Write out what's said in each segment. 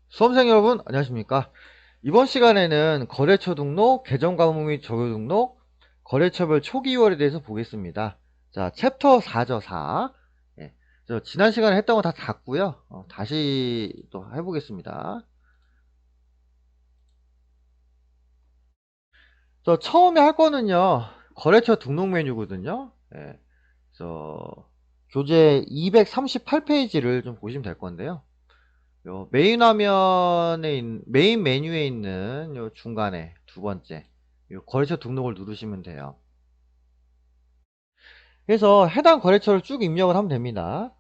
수험생 여러분 안녕하십니까. 이번 시간에는 거래처 등록, 계정 가목 및 조교 등록, 거래처별 초기 2월에 대해서 보겠습니다. 자, 챕터 4죠. 4. 예, 지난 시간에 했던 거 다 닫고요. 다시 또 해보겠습니다. 처음에 할 거는요, 거래처 등록 메뉴거든요. 예, 교재 238페이지를 좀 보시면 될 건데요. 요 메인 화면에 메인 메뉴에 있는 요 중간에 두 번째 요 거래처 등록을 누르시면 돼요. 그래서 해당 거래처를 쭉 입력을 하면 됩니다.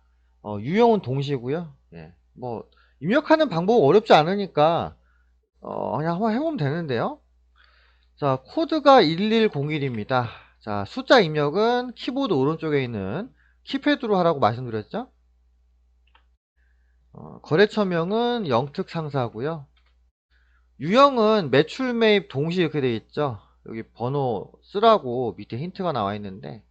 유형은 동시고요. 예, 뭐 입력하는 방법 어렵지 않으니까 그냥 한번 해보면 되는데요. 자, 코드가 1101입니다. 자, 숫자 입력은 키보드 오른쪽에 있는 키패드로 하라고 말씀드렸죠. 거래처명은 영특 상사고요. 유형은 매출 매입 동시 이렇게 되어 있죠. 여기 번호 쓰라고 밑에 힌트가 나와 있는데,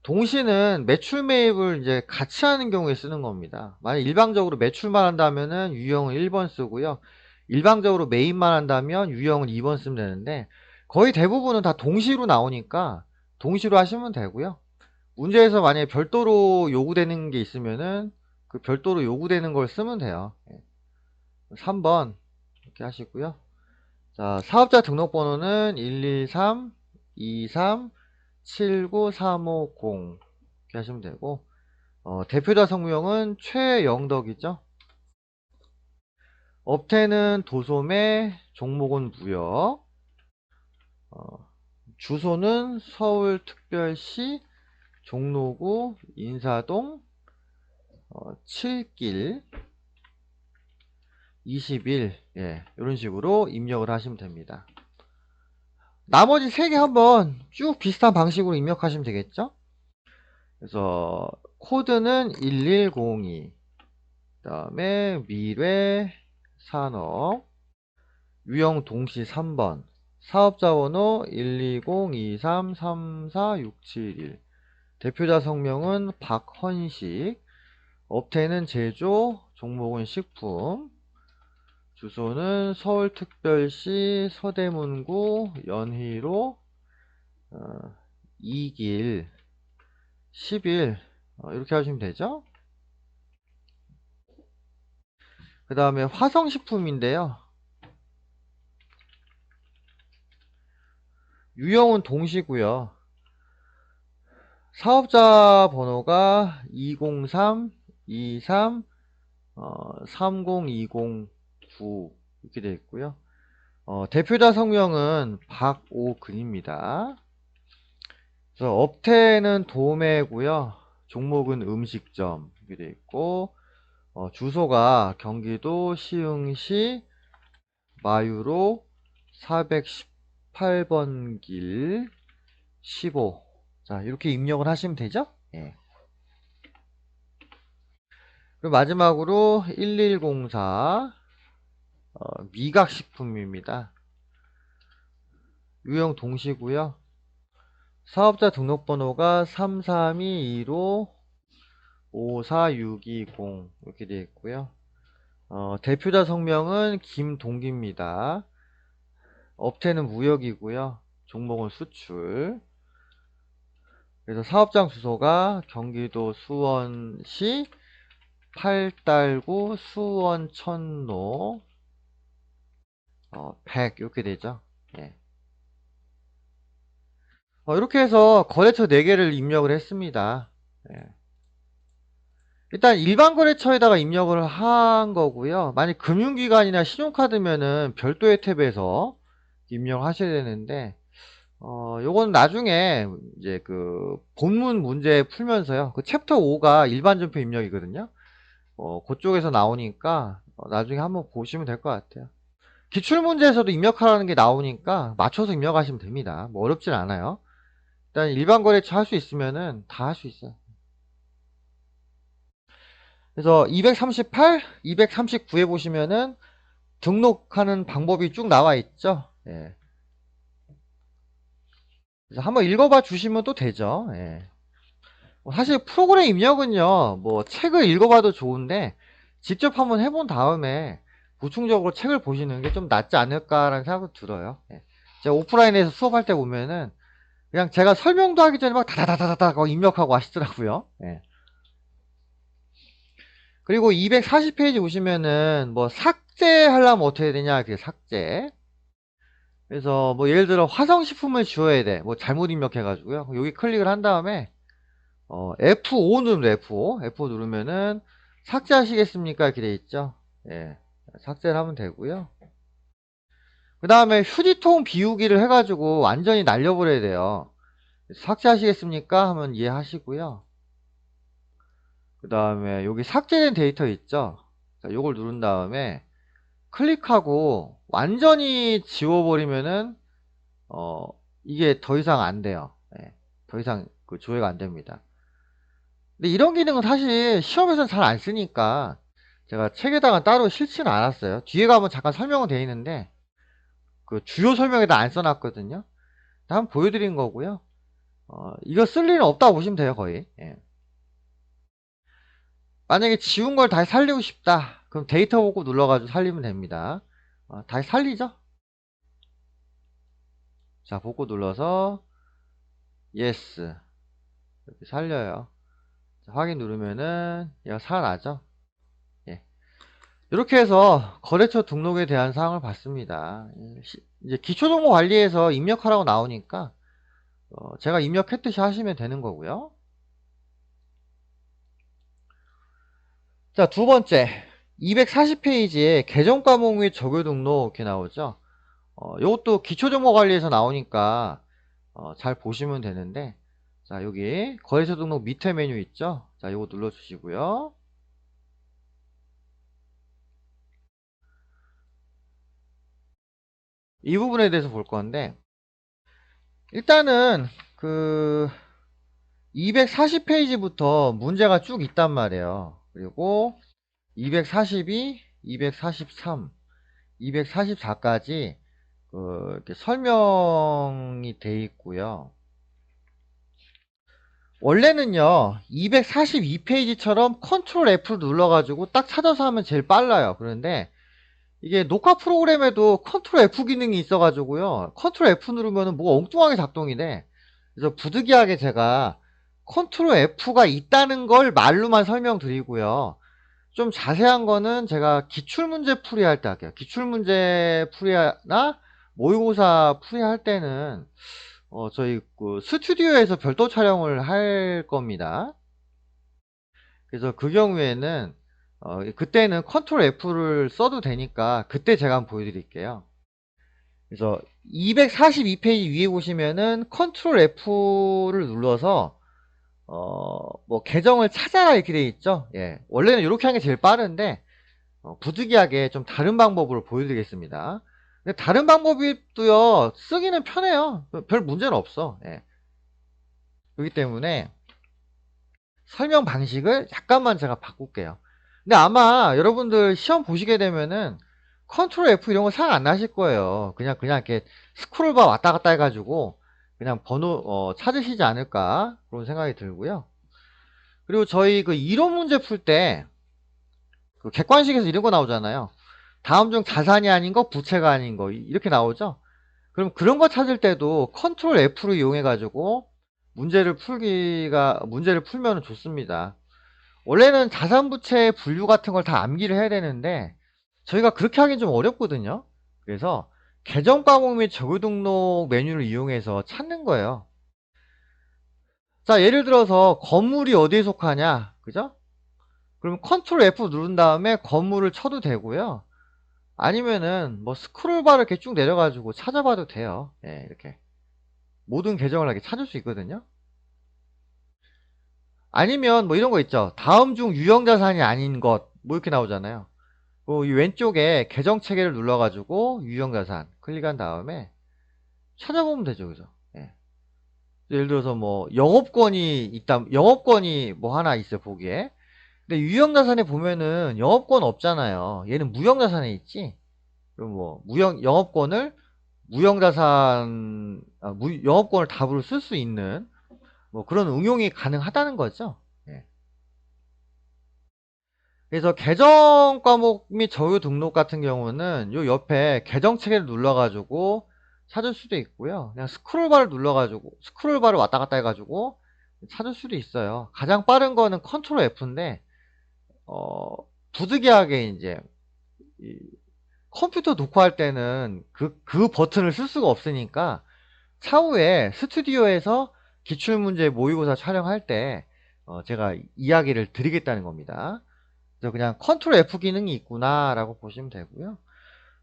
동시는 매출 매입을 이제 같이 하는 경우에 쓰는 겁니다. 만약 일방적으로 매출만 한다면은 유형은 1번 쓰고요. 일방적으로 매입만 한다면 유형은 2번 쓰면 되는데, 거의 대부분은 다 동시로 나오니까 동시로 하시면 되고요. 문제에서 만약에 별도로 요구되는 게 있으면은 그 별도로 요구되는 걸 쓰면 돼요. 3번 이렇게 하시고요. 자, 사업자 등록번호는 123-23-79350 이렇게 하시면 되고, 대표자 성명은 최영덕이죠. 업태는 도소매, 종목은 무역, 주소는 서울특별시 종로구 인사동 7길 21, 예, 이런 식으로 입력을 하시면 됩니다. 나머지 3개 한번 쭉 비슷한 방식으로 입력하시면 되겠죠. 그래서 코드는 1102, 그 다음에 미래 산업, 유형 동시 3번, 사업자 번호 120233467, 대표자 성명은 박헌식, 업태는 제조, 종목은 식품, 주소는 서울특별시 서대문구 연희로 2길 10일 이렇게 하시면 되죠. 그 다음에 화성식품인데요. 유형은 동시고요. 사업자 번호가 203 23 30209 이렇게 되어 있고요. 대표자 성명은 박오근입니다. 그래서 업태는 도매고요. 종목은 음식점 이렇게 되어 있고, 주소가 경기도 시흥시 마유로 418번 길 15. 자, 이렇게 입력을 하시면 되죠? 예. 그리고 마지막으로 1104 미각식품입니다. 유형 동시고요. 사업자 등록번호가 33215-54620 이렇게 되어 있고요. 대표자 성명은 김동기입니다. 업태는 무역이고요. 종목은 수출. 그래서 사업장 주소가 경기도 수원시 8달구 수원천로 100 이렇게 되죠. 예. 이렇게 해서 거래처 4개를 입력을 했습니다. 예. 일단 일반 거래처에다가 입력을 한 거고요. 만약 금융기관이나 신용카드면은 별도의 탭에서 입력하셔야 되는데, 요건 나중에 이제 그 본문 문제 풀면서요. 그 챕터 5가 일반 전표 입력이거든요. 그쪽에서 나오니까 나중에 한번 보시면 될 것 같아요. 기출문제에서도 입력하라는 게 나오니까 맞춰서 입력하시면 됩니다. 뭐 어렵진 않아요. 일단 일반 거래처 할 수 있으면은 다 할 수 있어요. 그래서 238, 239에 보시면은 등록하는 방법이 쭉 나와 있죠. 예. 그래서 한번 읽어봐 주시면 또 되죠. 예. 사실 프로그램 입력은요, 뭐 책을 읽어봐도 좋은데 직접 한번 해본 다음에 보충적으로 책을 보시는 게 좀 낫지 않을까라는 생각도 들어요. 예. 제가 오프라인에서 수업할 때 보면은 그냥 제가 설명도 하기 전에 막 다다다다다 입력하고 하시더라고요. 예. 그리고 240페이지 보시면은 뭐 삭제하려면 어떻게 되냐, 그게 삭제. 그래서 뭐 예를 들어 화성식품을 지워야 돼. 뭐 잘못 입력해가지고요. 여기 클릭을 한 다음에 F5 누르면 F5. F5 누르면은 삭제하시겠습니까? 이렇게 돼 있죠. 예. 삭제를 하면 되고요. 그 다음에 휴지통 비우기를 해가지고 완전히 날려버려야 돼요. 삭제하시겠습니까? 하면 이해하시고요. 그 다음에 여기 삭제된 데이터 있죠. 자, 요걸 누른 다음에 클릭하고 완전히 지워버리면은 어 이게 더 이상 안 돼요. 예. 더 이상 그 조회가 안 됩니다. 근데 이런 기능은 사실 시험에서는 잘 안 쓰니까 제가 책에다가 따로 실지는 않았어요. 뒤에 가면 잠깐 설명은 되어 있는데 그 주요 설명에다 안 써놨거든요. 한번 보여드린 거고요. 이거 쓸 일은 없다고 보시면 돼요, 거의. 예. 만약에 지운 걸 다시 살리고 싶다. 그럼 데이터 보고 눌러가지고 살리면 됩니다. 다시 살리죠? 자, 보고 눌러서 yes. 이렇게 살려요. 자, 확인 누르면은 얘가 살아나죠? 예. 이렇게 해서 거래처 등록에 대한 사항을 봤습니다. 이제 기초정보 관리에서 입력하라고 나오니까 제가 입력했듯이 하시면 되는 거고요. 자, 두 번째 240페이지에 계정 과목 및 적요 등록 이렇게 나오죠. 이것도 기초정보 관리에서 나오니까 잘 보시면 되는데, 자, 여기 거래처 등록 밑에 메뉴 있죠. 자, 이거 눌러 주시고요. 이 부분에 대해서 볼 건데, 일단은 그 240페이지부터 문제가 쭉 있단 말이에요. 그리고 242, 243, 244까지 이렇게 설명이 돼 있고요. 원래는요 242페이지처럼 컨트롤 F를 눌러가지고 딱 찾아서 하면 제일 빨라요. 그런데 이게 녹화 프로그램에도 컨트롤 F 기능이 있어가지고요 컨트롤 F 누르면 뭐가 엉뚱하게 작동이 돼. 그래서 부득이하게 제가 컨트롤 F가 있다는 걸 말로만 설명드리고요, 좀 자세한 거는 제가 기출문제 풀이할 때 할게요. 기출문제 풀이나 모의고사 풀이할 때는 저희 그 스튜디오에서 별도 촬영을 할 겁니다. 그래서 그 경우에는 그때는 컨트롤 F를 써도 되니까 그때 제가 한번 보여드릴게요. 그래서 242페이지 위에 보시면은 컨트롤 F를 눌러서 뭐 계정을 찾아라 이렇게 되어 있죠. 예. 원래는 이렇게 하는 게 제일 빠른데 부득이하게 좀 다른 방법으로 보여드리겠습니다. 근데 다른 방법도요 쓰기는 편해요. 별 문제는 없어. 예. 그렇기 때문에 설명 방식을 약간만 제가 바꿀게요. 근데 아마 여러분들 시험 보시게 되면은 컨트롤 F 이런 거 생각 안 나실 거예요. 그냥 이렇게 스크롤바 왔다 갔다 해가지고 그냥 번호 찾으시지 않을까 그런 생각이 들고요. 그리고 저희 그 이론 문제 풀 때 그 객관식에서 이런 거 나오잖아요. 다음 중 자산이 아닌 거, 부채가 아닌 거 이렇게 나오죠. 그럼 그런 거 찾을 때도 컨트롤 F를 이용해 가지고 문제를 풀면 좋습니다. 원래는 자산 부채 분류 같은 걸 다 암기를 해야 되는데 저희가 그렇게 하긴 좀 어렵거든요. 그래서 계정 과목 및 적요 등록 메뉴를 이용해서 찾는 거예요. 자, 예를 들어서 건물이 어디에 속하냐, 그죠? 그럼 컨트롤 F 누른 다음에 건물을 쳐도 되고요. 아니면은 뭐 스크롤바를 이렇게 쭉 내려가지고 찾아봐도 돼요. 예, 이렇게 모든 계정을 이렇게 찾을 수 있거든요. 아니면 뭐 이런 거 있죠. 다음 중 유형자산이 아닌 것 뭐 이렇게 나오잖아요. 이 왼쪽에 계정 체계를 눌러가지고 유형자산 클릭한 다음에 찾아보면 되죠, 그죠? 예. 예를 들어서 뭐 영업권이 뭐 하나 있어요, 보기에. 근데 유형자산에 보면은 영업권 없잖아요. 얘는 무형자산에 있지. 그럼 뭐 영업권을 영업권을 답으로 쓸 수 있는 뭐 그런 응용이 가능하다는 거죠. 예. 그래서 계정 과목 및 저유 등록 같은 경우는 요 옆에 계정 체계를 눌러가지고 찾을 수도 있고요. 그냥 스크롤바를 왔다 갔다 해가지고 찾을 수도 있어요. 가장 빠른 거는 컨트롤 F인데 어, 부득이하게 이제 이 컴퓨터 녹화할 때는 그 버튼을 쓸 수가 없으니까 차후에 스튜디오에서 기출문제 모의고사 촬영할 때 제가 이야기를 드리겠다는 겁니다. 그래서 그냥 컨트롤 F 기능이 있구나 라고 보시면 되고요.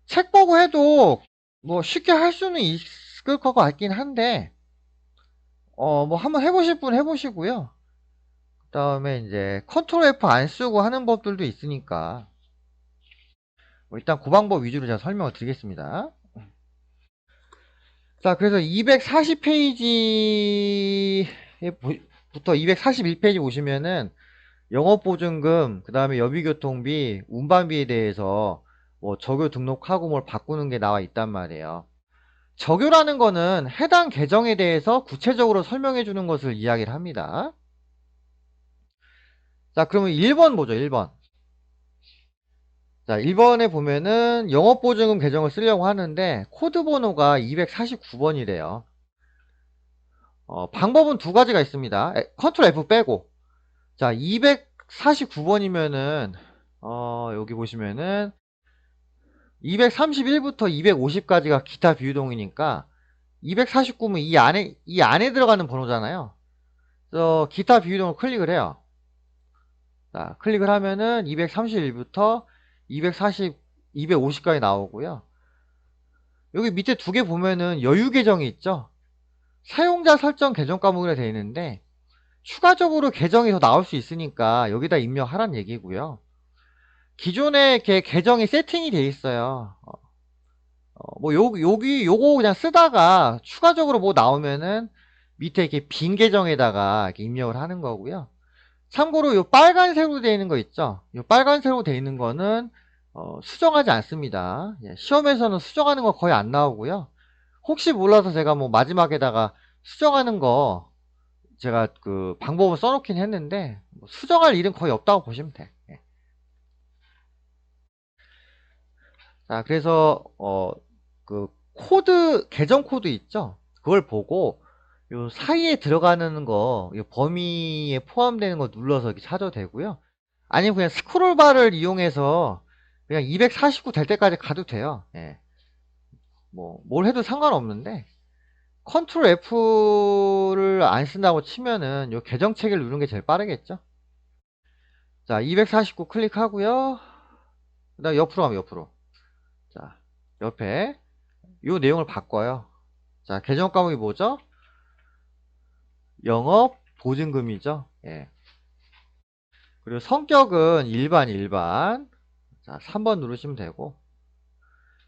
책 보고 해도 뭐 쉽게 할 수는 있을 것 같긴 한데 뭐 한번 해보실 분 해보시고요. 그 다음에 이제 컨트롤 F 안 쓰고 하는 법들도 있으니까 일단 그 방법 위주로 제가 설명을 드리겠습니다. 자, 그래서 240페이지부터 241페이지 보시면은 영업보증금, 그 다음에 여비교통비, 운반비에 대해서 뭐 적요 등록하고 뭘 바꾸는 게 나와 있단 말이에요. 적요라는 거는 해당 계정에 대해서 구체적으로 설명해 주는 것을 이야기를 합니다. 자, 그러면 1번 보죠, 1번. 자, 1번에 보면은 영업보증금 계정을 쓰려고 하는데 코드 번호가 249번이래요. 방법은 두 가지가 있습니다. 컨트롤 F 빼고. 자, 249번이면은, 여기 보시면은, 231부터 250까지가 기타 비유동이니까, 249면 이 안에 들어가는 번호잖아요. 그래서 기타 비유동을 클릭을 해요. 자, 클릭을 하면은 231부터 240, 250까지 나오고요. 여기 밑에 두 개 보면은 여유 계정이 있죠? 사용자 설정 계정 과목이라 되어 있는데, 추가적으로 계정이 더 나올 수 있으니까 여기다 입력하란 얘기고요. 기존에 계정이 세팅이 돼 있어요. 뭐 요거 그냥 쓰다가 추가적으로 뭐 나오면은 밑에 이렇게 빈 계정에다가 이렇게 입력을 하는 거고요. 참고로 요 빨간색으로 되어 있는 거 있죠? 요 빨간색으로 되어 있는 거는 수정하지 않습니다. 예, 시험에서는 수정하는 거 거의 안 나오고요. 혹시 몰라서 제가 뭐 마지막에다가 수정하는 거 제가 그 방법을 써놓긴 했는데 뭐 수정할 일은 거의 없다고 보시면 돼. 예. 자, 그래서 그 계정 코드 있죠? 그걸 보고 요 사이에 들어가는 거, 요 범위에 포함되는 거 눌러서 이렇게 찾아도 되고요. 아니면 그냥 스크롤 바를 이용해서 그냥 249 될 때까지 가도 돼요. 예. 뭐 뭘 해도 상관없는데 컨트롤 F를 안 쓴다고 치면은 요 계정 체계를 누르는 게 제일 빠르겠죠? 자, 249 클릭하고요. 그다음 옆으로 가면 옆으로. 자, 옆에 요 내용을 바꿔요. 자, 계정 과목이 뭐죠? 영업 보증금이죠. 예. 그리고 성격은 일반. 자, 3번 누르시면 되고.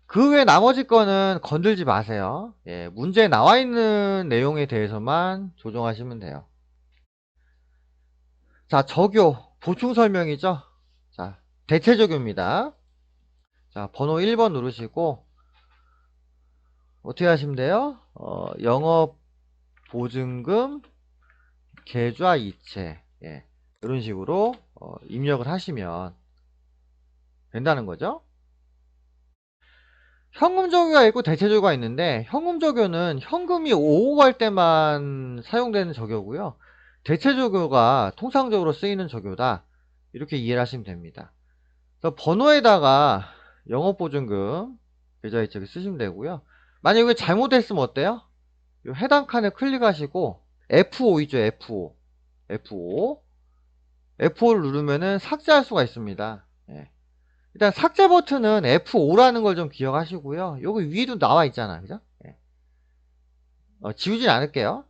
그 외 나머지 거는 건들지 마세요. 예, 문제에 나와 있는 내용에 대해서만 조정하시면 돼요. 자, 적요. 보충 설명이죠. 자, 대체 적요입니다. 자, 번호 1번 누르시고, 어떻게 하시면 돼요? 영업 보증금 계좌 이체. 예, 이런 식으로 입력을 하시면 된다는 거죠. 현금 적요가 있고 대체 적요가 있는데 현금 적요는 현금이 오고 갈 때만 사용되는 적요고요. 대체 적요가 통상적으로 쓰이는 적요다. 이렇게 이해를 하시면 됩니다. 그래서 번호에다가 영업보증금 계좌이체를 쓰시면 되고요. 만약에 이거 잘못했으면 어때요? 요 해당 칸을 클릭하시고 F5 있죠, F5. F5. F5를 누르면은 삭제할 수가 있습니다. 예. 일단 삭제 버튼은 F5라는 걸 좀 기억하시고요. 여기 위에도 나와 있잖아. 그죠? 예. 지우진 않을게요.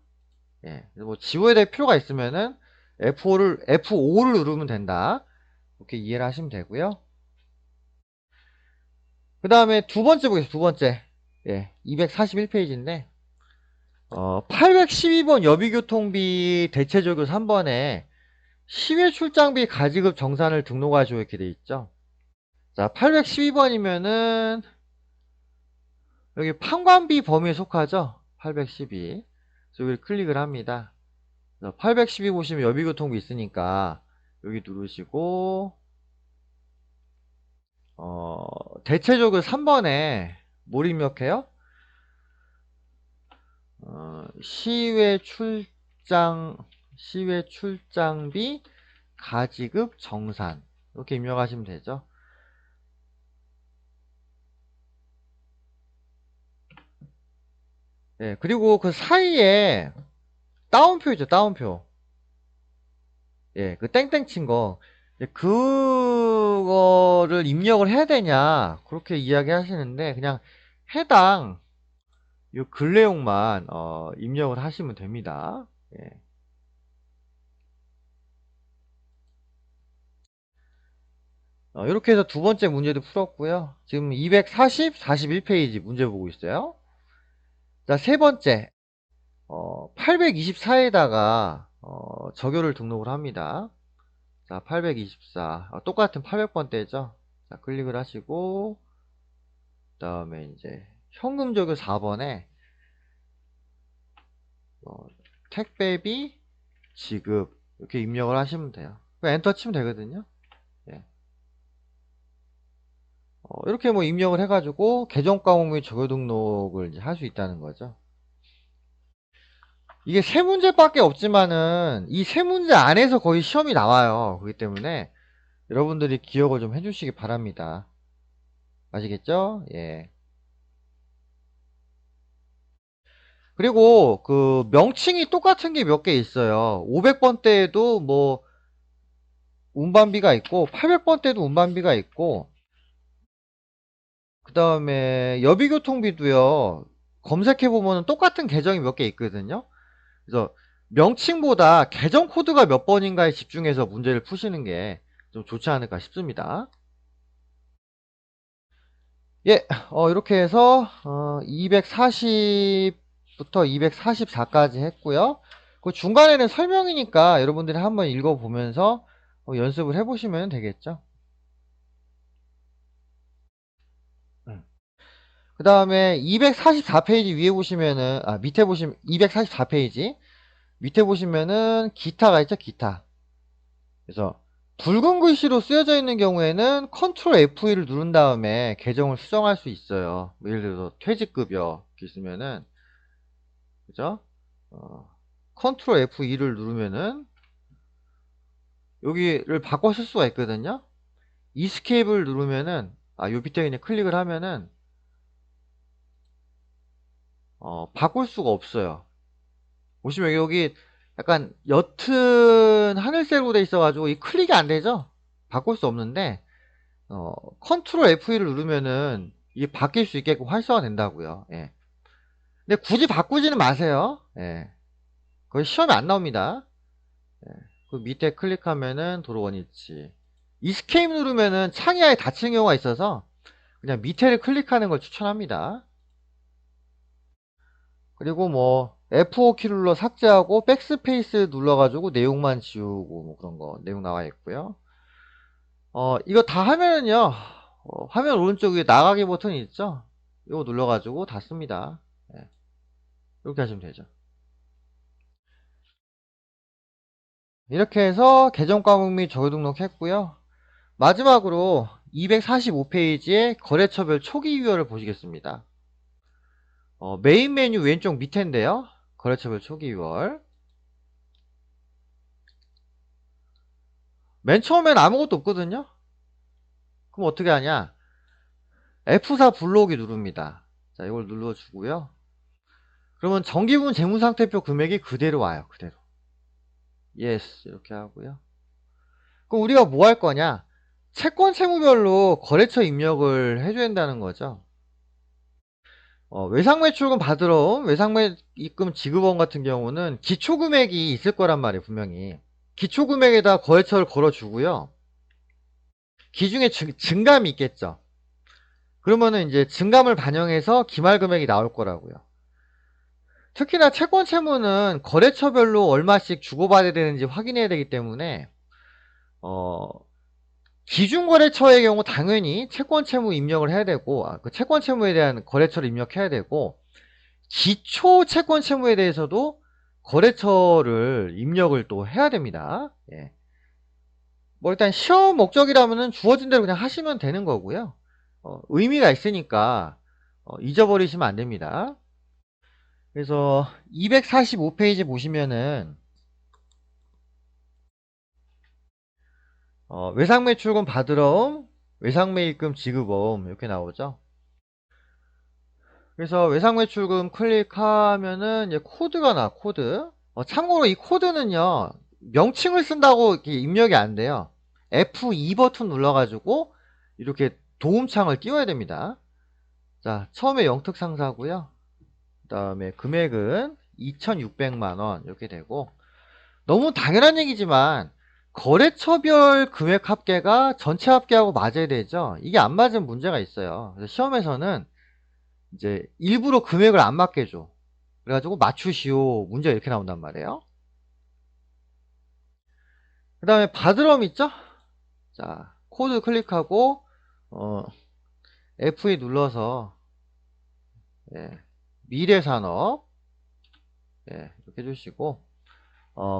예. 뭐 지워야 될 필요가 있으면은 F5를 누르면 된다. 이렇게 이해를 하시면 되고요. 그 다음에 두 번째 보겠습니다. 두 번째. 예. 241페이지인데, 812번 여비교통비 대체적요 3번에 시외 출장비 가지급 정산을 등록하시오 이렇게 돼 있죠. 자, 812번이면은 여기 판관비 범위에 속하죠. 812. 그래서 여기 클릭을 합니다. 812 보시면 여비교통비 있으니까 여기 누르시고 대체적으로 3번에 뭘 입력해요? 시외 출장비 가지급 정산 이렇게 입력하시면 되죠. 네, 그리고 그 사이에 따옴표 있죠, 따옴표. 예, 그 땡땡 친 거. 그거를 입력을 해야 되냐, 그렇게 이야기 하시는데, 그냥 해당, 요 근내용만, 입력을 하시면 됩니다. 예. 이렇게 해서 두 번째 문제도 풀었고요. 지금 240, 41페이지 문제 보고 있어요. 자, 세 번째. 824에다가, 적요를 등록을 합니다. 자, 824. 똑같은 800번대죠. 자, 클릭을 하시고, 그 다음에 이제, 현금 적요 4번에, 택배비 지급. 이렇게 입력을 하시면 돼요. 엔터 치면 되거든요. 예. 이렇게 뭐 입력을 해가지고, 계정 과목 및 적요 등록을 이제 할 수 있다는 거죠. 이게 세 문제밖에 없지만은, 이 세 문제 안에서 거의 시험이 나와요. 그렇기 때문에, 여러분들이 기억을 좀 해주시기 바랍니다. 아시겠죠? 예. 그리고 그 명칭이 똑같은 게 몇 개 있어요. 500번대에도 뭐 운반비가 있고 800번대도 운반비가 있고 그 다음에 여비교통비도요. 검색해보면 똑같은 계정이 몇 개 있거든요. 그래서 명칭보다 계정 코드가 몇 번인가에 집중해서 문제를 푸시는 게 좀 좋지 않을까 싶습니다. 예, 이렇게 해서 240부터 244까지 했고요. 그 중간에는 설명이니까 여러분들이 한번 읽어보면서 연습을 해보시면 되겠죠. 그 다음에 244페이지 위에 보시면은, 밑에 보시면, 244페이지. 밑에 보시면은 기타가 있죠, 기타. 그래서 붉은 글씨로 쓰여져 있는 경우에는 컨트롤 F2를 누른 다음에 계정을 수정할 수 있어요. 뭐 예를 들어서 퇴직급여 이렇게 있으면은, 그죠? 컨트롤 F2를 누르면은 여기를 바꿔 쓸 수가 있거든요. 이스케이프를 누르면은 요 밑에 그냥 클릭을 하면은 바꿀 수가 없어요. 보시면 여기 약간 옅은 하늘색으로 돼 있어가지고 이 클릭이 안 되죠. 바꿀 수 없는데 컨트롤 F2를 누르면은 이게 바뀔 수 있게끔 활성화 된다고요. 예. 근데 굳이 바꾸지는 마세요. 예. 거의 시험에 안 나옵니다. 예. 그 밑에 클릭하면은 도로 원위치. 이스케이프 누르면은 창이 아예 닫히는 경우가 있어서 그냥 밑에를 클릭하는 걸 추천합니다. 그리고 뭐 F5 키 눌러 삭제하고 백스페이스 눌러가지고 내용만 지우고 뭐 그런 거 내용 나와 있고요. 이거 다 하면은요, 화면 오른쪽 위에 나가기 버튼이 있죠? 이거 눌러가지고 닫습니다. 예. 이렇게 하시면 되죠. 이렇게 해서 계정 과목 및 적요 등록했고요. 마지막으로 245페이지의 거래처별 초기 유효를 보시겠습니다. 메인 메뉴 왼쪽 밑인데요. 거래처별 초기 유월. 맨 처음엔 아무것도 없거든요. 그럼 어떻게 하냐? F4 불러오기 누릅니다. 자, 이걸 눌러주고요. 그러면 정기분 재무상태표 금액이 그대로 와요. 그대로. 예스. 이렇게 하고요. 그럼 우리가 뭐 할 거냐? 채권 채무별로 거래처 입력을 해줘야 한다는 거죠. 외상매출금 받으러 온 외상매입금 지급원 같은 경우는 기초금액이 있을 거란 말이에요. 분명히. 기초금액에다 거래처를 걸어주고요. 기중에 증감이 있겠죠. 그러면은 이제 증감을 반영해서 기말금액이 나올 거라고요. 특히나 채권 채무는 거래처별로 얼마씩 주고받아야 되는지 확인해야 되기 때문에 어, 기준거래처의 경우 당연히 채권채무 입력을 해야 되고, 그 채권채무에 대한 거래처를 입력해야 되고, 기초채권채무에 대해서도 거래처를 입력을 또 해야 됩니다. 예. 뭐 일단 시험 목적이라면은 주어진 대로 그냥 하시면 되는 거고요. 의미가 있으니까 잊어버리시면 안 됩니다. 그래서 245페이지 보시면은 외상매출금 받으러옴, 외상매입금 지급어음 이렇게 나오죠. 그래서 외상매출금 클릭하면은 이제 코드가 나와. 코드. 참고로 이 코드는요 명칭을 쓴다고 이렇게 입력이 안 돼요. F2 버튼 눌러가지고 이렇게 도움창을 띄워야 됩니다. 자, 처음에 영특상사고요. 그 다음에 금액은 2,600만원 이렇게 되고, 너무 당연한 얘기지만 거래처별 금액 합계가 전체 합계하고 맞아야 되죠. 이게 안 맞으면 문제가 있어요. 그래서 시험에서는 이제 일부러 금액을 안 맞게 줘. 그래가지고 맞추시오 문제 이렇게 나온단 말이에요. 그 다음에 받으럼 있죠. 자, 코드 클릭하고 F2 눌러서 예, 미래산업 이렇게 해주시고,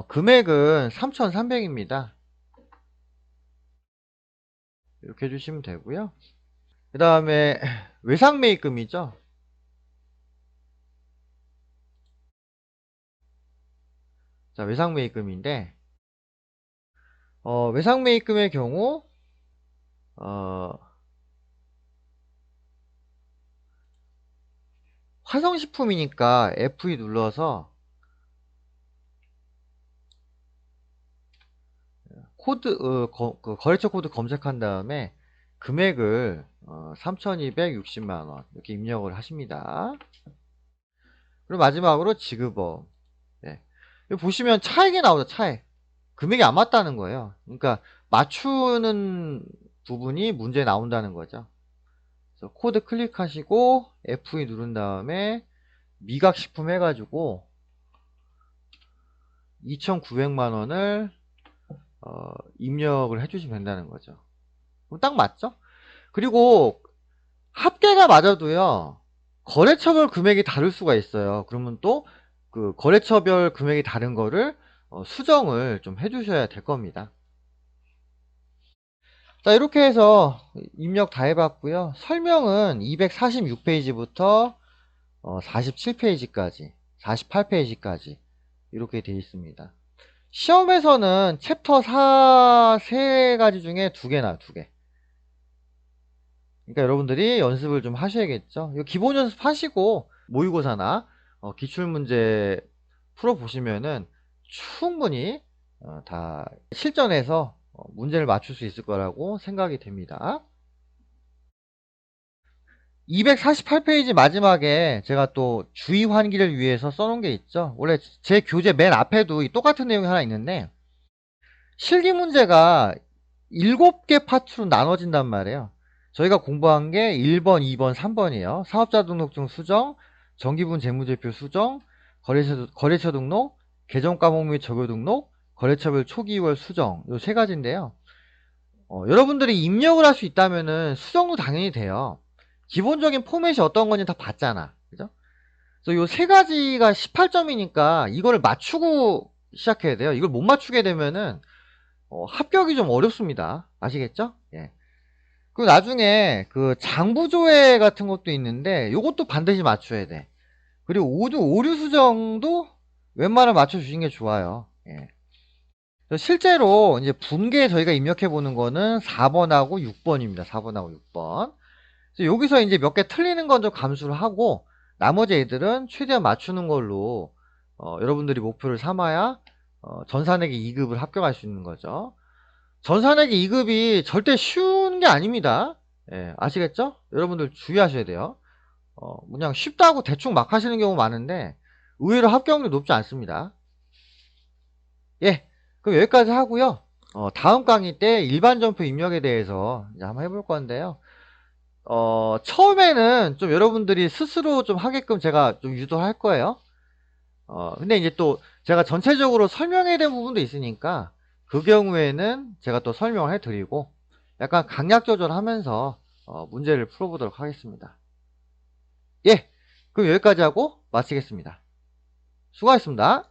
금액은 3,300입니다. 이렇게 해주시면 되고요. 그 다음에 외상매입금이죠. 자, 외상매입금인데, 외상매입금의 경우, 어, 화성식품이니까 F2 눌러서 코드, 그 거래처 코드 검색한 다음에 금액을 3,260만원 이렇게 입력을 하십니다. 그리고 마지막으로 지급어. 네. 여기 보시면 차액이 나오죠. 차액. 금액이 안 맞다는 거예요. 그러니까 맞추는 부분이 문제에 나온다는 거죠. 그래서 코드 클릭하시고 F2 누른 다음에 미각식품 해가지고 2,900만원을 입력을 해주시면 된다는 거죠. 그럼 딱 맞죠? 그리고 합계가 맞아도요, 거래처별 금액이 다를 수가 있어요. 그러면 또 그 거래처별 금액이 다른 거를 수정을 좀 해주셔야 될 겁니다. 자, 이렇게 해서 입력 다 해봤고요. 설명은 246페이지부터 47페이지까지, 48페이지까지 이렇게 되어 있습니다. 시험에서는 챕터 4 3가지 중에 2개 나와요. 2개. 그러니까 여러분들이 연습을 좀 하셔야겠죠. 이거 기본 연습하시고 모의고사나 기출문제 풀어보시면은 충분히 다 실전에서 문제를 맞출 수 있을 거라고 생각이 됩니다. 248페이지 마지막에 제가 또 주의 환기를 위해서 써놓은 게 있죠. 원래 제 교재 맨 앞에도 똑같은 내용이 하나 있는데, 실기 문제가 7개 파트로 나눠진단 말이에요. 저희가 공부한 게 1번, 2번, 3번이에요. 사업자 등록증 수정, 정기분 재무제표 수정, 거래처 등록, 계정 과목 및 적요 등록, 거래처별 초기월 수정, 요 3가지인데요. 여러분들이 입력을 할 수 있다면은 수정도 당연히 돼요. 기본적인 포맷이 어떤 건지 다 봤잖아. 그죠? 그래서 요 3가지가 18점이니까 이거를 맞추고 시작해야 돼요. 이걸 못 맞추게 되면은 합격이 좀 어렵습니다. 아시겠죠? 예. 그리고 나중에 그 장부조회 같은 것도 있는데 요것도 반드시 맞춰야 돼. 그리고 오류 수정도 웬만하면 맞춰주시는 게 좋아요. 예. 실제로 이제 분계 저희가 입력해 보는 거는 4번하고 6번입니다. 4번하고 6번. 여기서 이제 몇 개 틀리는 건 좀 감수를 하고 나머지 애들은 최대한 맞추는 걸로 여러분들이 목표를 삼아야 전산회계 2급을 합격할 수 있는 거죠. 전산회계 2급이 절대 쉬운 게 아닙니다. 예, 아시겠죠? 여러분들 주의하셔야 돼요. 그냥 쉽다고 대충 막 하시는 경우 많은데 의외로 합격률이 높지 않습니다. 예, 그럼 여기까지 하고요. 다음 강의 때 일반 점표 입력에 대해서 이제 한번 해볼 건데요. 처음에는 좀 여러분들이 스스로 좀 하게끔 제가 좀 유도할 거예요. 근데 이제 또 제가 전체적으로 설명해야 될 부분도 있으니까 그 경우에는 제가 또 설명을 해드리고 약간 강약 조절하면서 문제를 풀어보도록 하겠습니다. 예, 그럼 여기까지 하고 마치겠습니다. 수고하셨습니다.